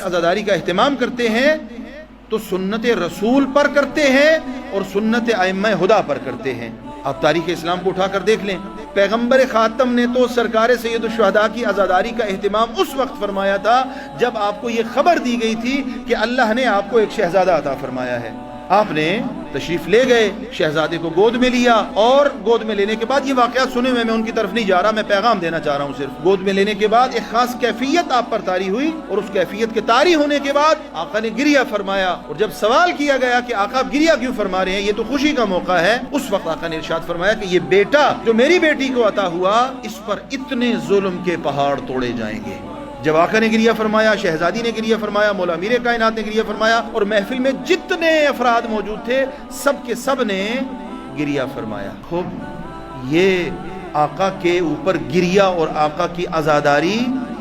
عزاداری کا اہتمام کرتے ہیں تو سنت رسول پر کرتے ہیں اور سنت ائمہ ہدا پر کرتے ہیں۔ آپ تاریخ اسلام کو اٹھا کر دیکھ لیں، پیغمبر خاتم نے تو سرکار سید الشہداء کی عزاداری کا اہتمام اس وقت فرمایا تھا جب آپ کو یہ خبر دی گئی تھی کہ اللہ نے آپ کو ایک شہزادہ عطا فرمایا ہے۔ آپ نے تشریف لے گئے، شہزادے کو گود میں لیا، اور گود میں لینے کے بعد یہ واقعات سنے ہوئے، میں ان کی طرف نہیں جا رہا، میں پیغام دینا چاہ رہا ہوں صرف۔ گود میں لینے کے بعد ایک خاص کیفیت آپ پر طاری ہوئی، اور اس کیفیت کے طاری ہونے کے بعد آقا نے گریہ فرمایا، اور جب سوال کیا گیا کہ آقا آپ گریہ کیوں فرما رہے ہیں، یہ تو خوشی کا موقع ہے، اس وقت آقا نے ارشاد فرمایا کہ یہ بیٹا جو میری بیٹی کو عطا ہوا، اس پر اتنے ظلم کے پہاڑ توڑے جائیں گے۔ جب آقا نے گریہ فرمایا، شہزادی نے گریہ فرمایا، مولا امیر کائنات نے گریہ فرمایا، اور محفل میں جتنے افراد موجود تھے سب کے سب نے گریہ فرمایا۔ خوب، یہ آقا کے اوپر گریہ اور آقا کی عزاداری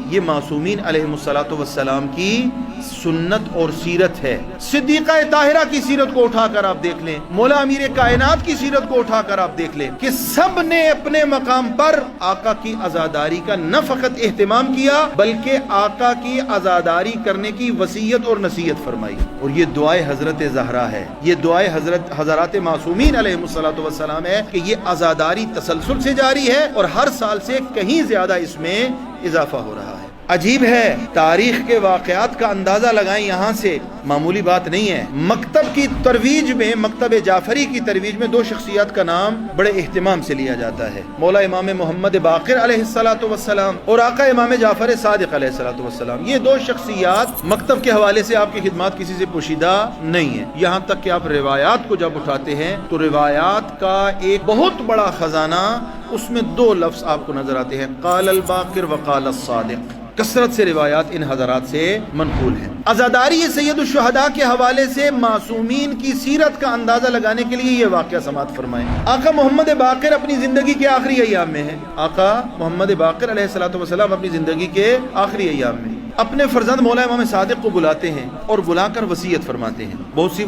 یہ معصومین علیہ الصلوۃ والسلام کی سنت اور سیرت ہے۔ صدیقہ طاہرہ کی سیرت کو اٹھا کر آپ دیکھ لیں، مولا امیر کائنات کی سیرت کو اٹھا کر آپ دیکھ لیں کہ سب نے اپنے مقام پر آقا کی عزاداری کا نہ فقط اہتمام کیا بلکہ آقا کی عزاداری کرنے کی وصیت اور نصیحت فرمائی۔ اور یہ دعائے حضرت زہرا ہے، یہ دعائے حضرات معصومین علیہ الصلوۃ والسلام ہے کہ یہ عزاداری تسلسل سے جاری ہے اور ہر سال سے کہیں زیادہ اس میں اضافہ ہو رہا ہے۔ عجیب ہے، تاریخ کے واقعات کا اندازہ لگائیں، یہاں سے معمولی بات نہیں ہے۔ مکتب کی ترویج میں، مکتب جعفری کی ترویج میں دو شخصیات کا نام بڑے اہتمام سے لیا جاتا ہے، مولا امام محمد باقر علیہ الصلوۃ والسلام اور آقا امام جعفر صادق علیہ الصلوۃ والسلام۔ یہ دو شخصیات مکتب کے حوالے سے آپ کی خدمات کسی سے پوشیدہ نہیں ہے، یہاں تک کہ آپ روایات کو جب اٹھاتے ہیں تو روایات کا ایک بہت بڑا خزانہ، اس میں دو لفظ آپ کو نظر آتے ہیں، قال الباقر وقال الصادق۔ کثرت سے روایات ان حضرات سے منقول ہیں۔ عزاداری سید الشہداء کے حوالے سے معصومین کی سیرت کا اندازہ لگانے کے لیے یہ واقعہ سماعت فرمائیں۔ آقا محمد باقر اپنی زندگی کے آخری ایام میں ہیں، آقا محمد باقر علیہ الصلوۃ والسلام اپنی زندگی کے آخری ایام میں اپنے فرزند مولا امام صادق کو بلاتے ہیں اور بلا کر وصیت فرماتے ہیں، بہت سی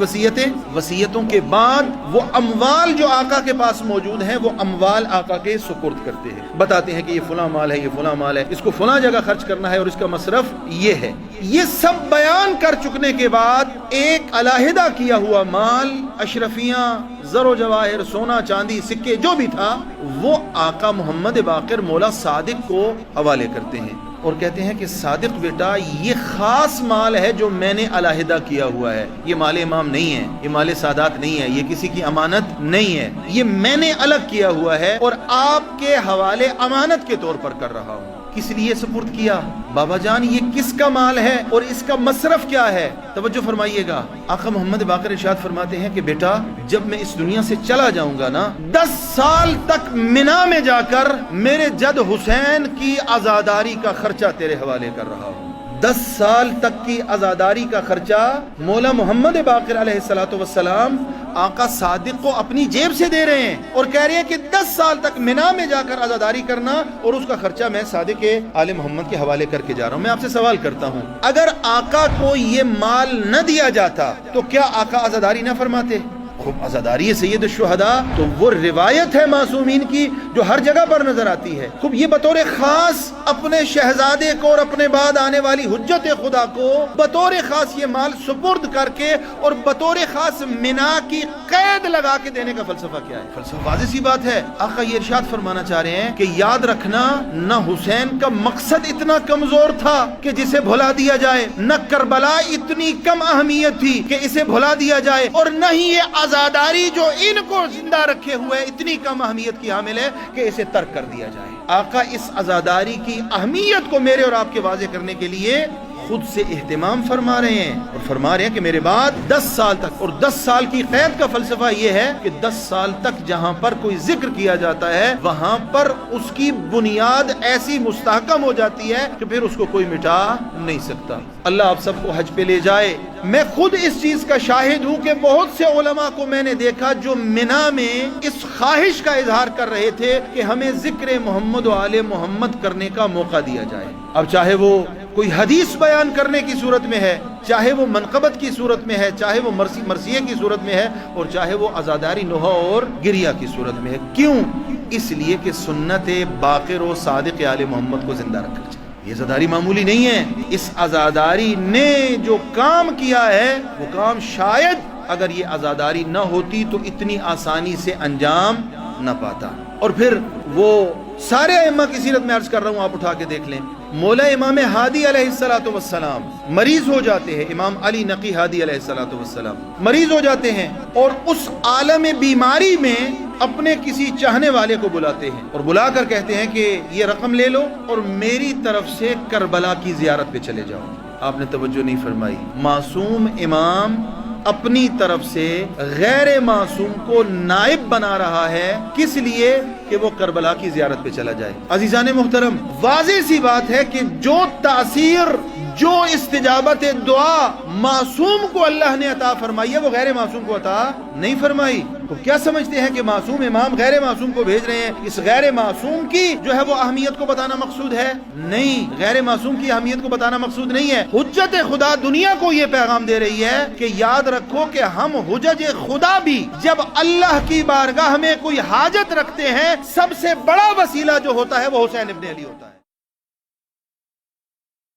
وصیتوں کے بعد وہ اموال جو آقا کے پاس موجود ہیں وہ اموال آقا کے سپرد کرتے ہیں، بتاتے ہیں کہ یہ فلاں مال ہے، یہ فلاں مال ہے، اس کو فلاں جگہ خرچ کرنا ہے اور اس کا مصرف یہ ہے۔ یہ سب بیان کر چکنے کے بعد ایک علیحدہ کیا ہوا مال، اشرفیاں، زر و جواہر، سونا چاندی، سکے جو بھی تھا، وہ آقا محمد باقر مولا صادق کو حوالے کرتے ہیں اور کہتے ہیں کہ صادق بیٹا یہ خاص مال ہے جو میں نے علیحدہ کیا ہوا ہے، یہ مال امام نہیں ہے، یہ مال سادات نہیں ہے، یہ کسی کی امانت نہیں ہے، یہ میں نے الگ کیا ہوا ہے اور آپ کے حوالے امانت کے طور پر کر رہا ہوں۔ کس لیے سپرد کیا؟ بابا جان یہ کس کا مال ہے اور اس کا مصرف کیا ہے؟ توجہ فرمائیے گا، آقا محمد باقر ارشاد فرماتے ہیں کہ بیٹا جب میں اس دنیا سے چلا جاؤں گا نا، 10 سال تک منا میں جا کر میرے جد حسین کی عزاداری کا خرچہ تیرے حوالے کر رہا ہوں۔ 10 سال تک کی عزاداری کا خرچہ مولا محمد باقر علیہ الصلوۃ والسلام آقا صادق کو اپنی جیب سے دے رہے ہیں اور کہہ رہے ہیں کہ 10 سال تک منا میں جا کر عزاداری کرنا اور اس کا خرچہ میں صادق آل محمد کے حوالے کر کے جا رہا ہوں۔ میں آپ سے سوال کرتا ہوں، اگر آقا کو یہ مال نہ دیا جاتا تو کیا آقا عزاداری نہ فرماتے؟ خوب، عزاداری سید الشہداء تو وہ روایت ہے معصومین کی جو ہر جگہ پر نظر آتی ہے۔ خوب، یہ بطور خاص اپنے شہزادے کو اور اپنے بعد آنے والی حجت خدا کو بطور خاص یہ مال سپرد کر کے اور بطور خاص منا کی قید لگا کے دینے کا فلسفہ کیا ہے؟ فلسفہ واضح سی بات ہے، آقا یہ ارشاد فرمانا چاہ رہے ہیں کہ یاد رکھنا، نہ حسین کا مقصد اتنا کمزور تھا کہ جسے بھلا دیا جائے، نہ کربلا اتنی کم اہمیت تھی کہ اسے بھلا دیا جائے، اور نہ ہی یہ عزاداری جو ان کو زندہ رکھے ہوئے اتنی کم اہمیت کی حامل ہے کہ اسے ترک کر دیا جائے۔ آقا اس عزاداری کی اہمیت کو میرے اور آپ کے واضح کرنے کے لیے خود سے اہتمام فرما رہے ہیں اور فرما رہے ہیں کہ میرے بعد 10 سال تک، اور 10 سال کی قید کا فلسفہ یہ ہے کہ 10 سال تک جہاں پر کوئی ذکر کیا جاتا ہے وہاں پر اس کی بنیاد ایسی مستحکم ہو جاتی ہے کہ پھر اس کو کوئی مٹا نہیں سکتا۔ اللہ آپ سب کو حج پہ لے جائے۔ میں خود اس چیز کا شاہد ہوں کہ بہت سے علماء کو میں نے دیکھا جو منا میں اس خواہش کا اظہار کر رہے تھے کہ ہمیں ذکر محمد و آل محمد کرنے کا موقع دیا جائے، اب چاہے وہ کوئی حدیث بیان کرنے کی صورت میں ہے، چاہے وہ منقبت کی صورت میں ہے، چاہے وہ مرثیے کی صورت میں ہے، اور چاہے وہ عزاداری نوحہ اور گریہ کی صورت میں ہے۔ کیوں؟ اس لیے کہ سنت باقر و صادق آل محمد کو زندہ رکھا جائے۔ یہ عزاداری معمولی نہیں ہے. اس عزاداری نے جو کام کیا ہے وہ کام شاید اگر یہ عزاداری نہ ہوتی تو اتنی آسانی سے انجام نہ پاتا. اور پھر وہ سارے ائمہ کی سیرت میں عرض کر رہا ہوں، آپ اٹھا کے دیکھ لیں. مولا امام ہادی علیہ السلام مریض ہو جاتے ہیں، امام علی نقی ہادی علیہ السلام مریض ہو جاتے ہیں اور اس عالم بیماری میں اپنے کسی چاہنے والے کو بلاتے ہیں اور بلا کر کہتے ہیں کہ یہ رقم لے لو اور میری طرف سے کربلا کی زیارت پہ چلے جاؤ. آپ نے توجہ نہیں فرمائی. معصوم امام اپنی طرف سے غیر معصوم کو نائب بنا رہا ہے، کس لیے؟ کہ وہ کربلا کی زیارت پہ چلا جائے. عزیزان محترم، واضح سی بات ہے کہ جو تاثیر، جو استجابت دعا معصوم کو اللہ نے عطا فرمائی ہے وہ غیر معصوم کو عطا نہیں فرمائی. تو کیا سمجھتے ہیں کہ معصوم امام غیر معصوم کو بھیج رہے ہیں، اس غیر معصوم کی جو ہے وہ اہمیت کو بتانا مقصود ہے؟ نہیں، غیر معصوم کی اہمیت کو بتانا مقصود نہیں ہے. حجت خدا دنیا کو یہ پیغام دے رہی ہے کہ یاد رکھو کہ ہم حجج خدا بھی جب اللہ کی بارگاہ میں کوئی حاجت رکھتے ہیں، سب سے بڑا وسیلہ جو ہوتا ہے وہ حسین ابن علی ہوتا ہے.